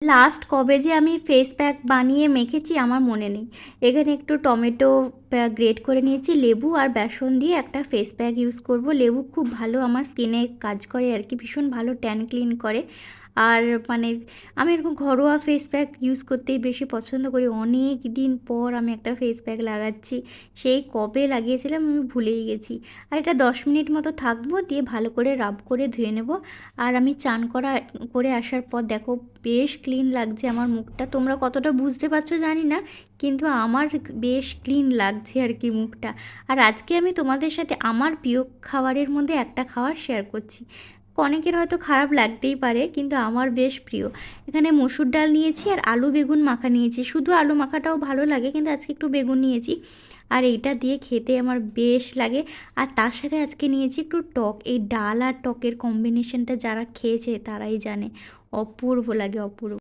Last কবে যে আমি ফেস প্যাক বানিয়ে মেখেছি আমার মনে নেই। এখানে একটু টমেটো গ্রেট করে নিয়েছি, লেবু আর বেসন দিয়ে একটা ফেস প্যাক ইউজ করব। লেবু খুব ভালো আমার স্কিনে কাজ করে আর কি, ভীষণ ভালো ট্যান ক্লিন করে। আর মানে আমি এরকম ঘরোয়া ফেস প্যাক ইউজ করতেই বেশি পছন্দ করি। অনেক দিন পর আমি একটা ফেস প্যাক লাগাচ্ছি, সেই কবে লাগিয়েছিলাম আমি ভুলেই গেছি। আর এটা 10 মিনিট মতো থাকবো, দিয়ে ভালো করে রাব করে ধুয়ে নেব। আর আমি চান করে আসার পর দেখো বেশ ক্লিন লাগছে আমার মুখটা। তোমরা কতটা বুঝতে পারছো জানি না, কিন্তু আমার বেশ ক্লিন লাগছে আর কি মুখটা। আর আজকে আমি তোমাদের সাথে আমার প্রিয় খাবারের মধ্যে একটা খাবার শেয়ার করছি। অনেকের হয়তো খারাপ লাগতেই পারে, কিন্তু আমার বেশ প্রিয়। এখানে মসুর ডাল নিয়েছি আর আলু বেগুন মাখা নিয়েছি। শুধু আলু মাখাটাও ভালো লাগে, কিন্তু আজকে একটু বেগুন নিয়েছি। আর এইটা দিয়ে খেতে আমার বেশ লাগে। আর তার সাথে আজকে নিয়েছি একটু টক। এই ডাল আর টকের কম্বিনেশনটা যারা খেয়েছে তারাই জানে, অপূর্ব লাগে, অপূর্ব।